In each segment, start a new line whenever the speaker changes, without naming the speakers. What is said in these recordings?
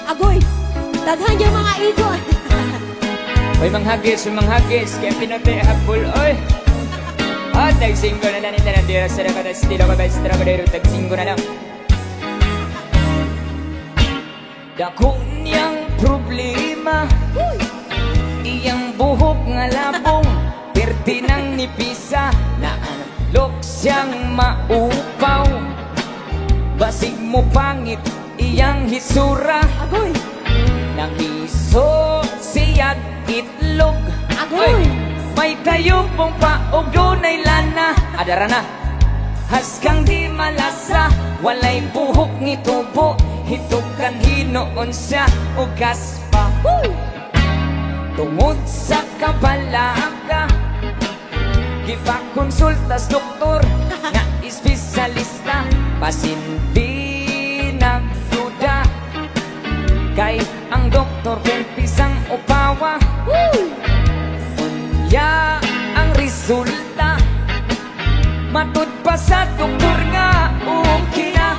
Agoy, daghan yung mga igo.
Oy manghagis, kaya pinote habol, oy. Ah, tagsinggo na lang nila, natira sa lakas, estilo ka ba, estilo ka dero, tagsinggo na lang. Dako niyang problema, iyang buhok nga labong, perti ng nipisa, na anlok siyang maupaw. Basig mo pangit, iyang hisura,
Agoy,
nangiso siyag itlog.
Agoy.
May tayo pong paog dunay lana. Adara na, haskang di malasa, walay buhok ni tubo, hitukan hinoon siya o gaspa. Tungod sa kabalaka, gipakonsultas doktor nga espesyalista, pasindi nagduda, kay ang doktor pisang upawa. Ya ang resulta, matud pa sa doktor nga okay na,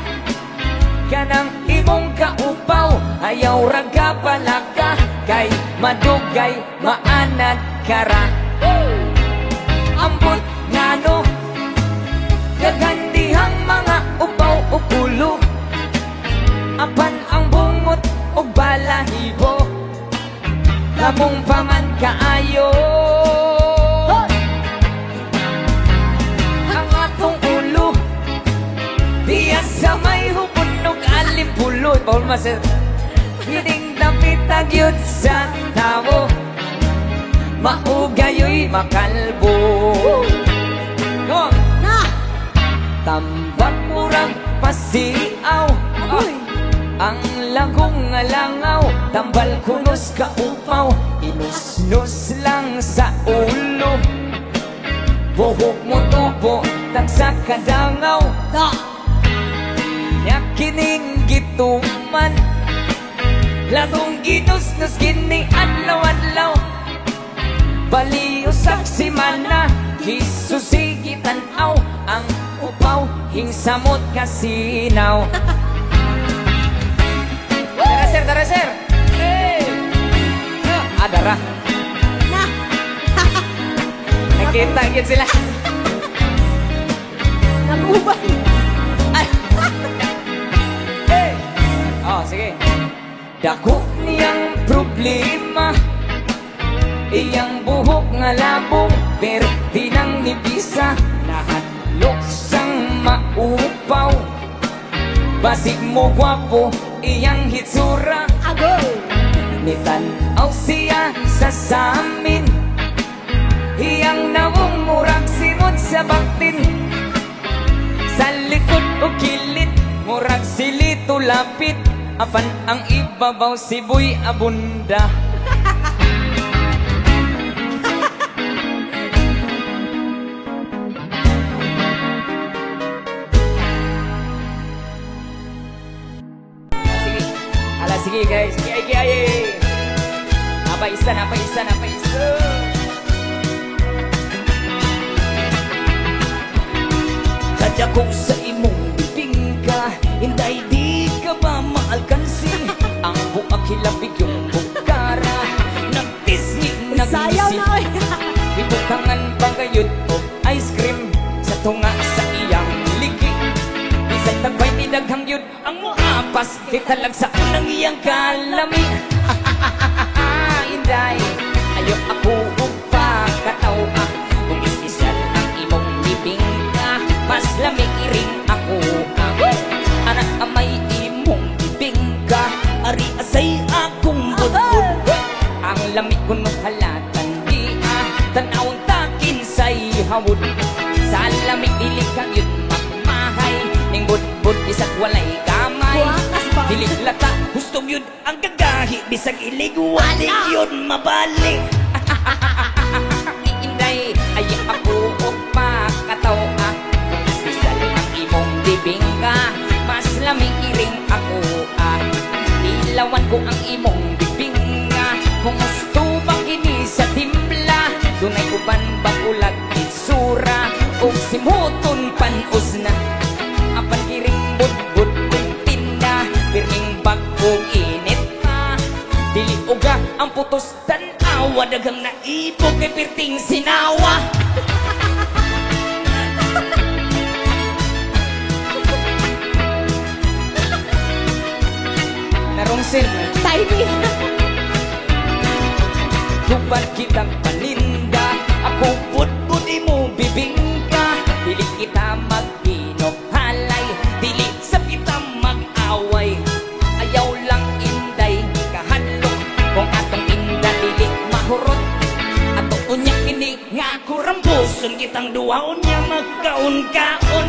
kanang imong kaupaw ayaw raga palaka, kay madugay maanad kara. Ambot nga no, gagandihang mga upaw o pulo, apan ang bungot o balahibo, lamong paman kaayo. Ang atong ulo diyan sa may hupunog alimpulot, Paul Maser, hining dapitag yun sa tao, maugayoy makalbo. Go!
Na!
Tambak murang pasiaw,
Agoy.
ang lagong langaw, tambal kunos kaupaw, inusnos lang sa ulo, buhok mo tubo, tagsa kadangaw.
Da!
Yakining gituman, lagong ginusnos kini adlaw-adlaw, baliw saksimana, hisusi tanaw, ang upaw hingsamot kasinaw. Tara sir, hey! Adara,
Na!
nakita agad sila.
Nag-ubay.
Ay! Hey! Oh, sige. Dako niyang problema, iyang buhok nga labong, perti ng nibisa, nahadlok sang maupaw. Basig mo gwapo, iyang hitsura,
Agoy.
nitanaw siya sa samin, iyang nawong murag sinod sa baktin, sa likod o kilit, murag silito lapit, apan ang ibabaw siboy abunda. Sige, ala sige guys, kaya. Napaisa. Kadya ko sa imong bibing ka, hinday di ka ba maalkansi, ang buak hilapig yung bukara, nagtisni,
Sayaw
nagisi,
na oy.
ibukangan pagayod o ice cream, sa tunga sa iyang ligi, isang tagbay nidaghang yun, ang muapas, kitalag sa unang iyang kalami. Hinday, ayo ako upa kataw ah, kung ispisal ang imong bibing ka, mas lamig iring ako ah. Anak amay imong bibing ka, ari asay akong budbud, ang lamig ko nung halatan di ah, tanawang takin say hawod, sa lamig ilig kang yun magmahay, ning budbud isa't walay kamay,
Buwakas ba?
hilig lata hustong yun ang gagahi, bisag ilig wali yun mabalik. Iinday ay ako upa kataw ah, kung espesyal ang imong bibing ka, mas lamig iring ako ah, ilawan ko ang imong bibing nga, kung gusto bang ini sa timpla, dunay uban bang ulag itsura, o simuton panos na, apan kiring budbud kung tinda, pirming utos tanawa daghang naibog kay pirting sinawa. Narong sin
Timing.
Tupad kitang paninda, ako budbudi mo bibingka. Dili kita mag-inok halay, dili sa kita mag-away. Ayaw lang inday kahadlok, kung atong inda dili mahurot. Ato unya kini nga kurambuson kitang duwaon niya magkaon-kaon.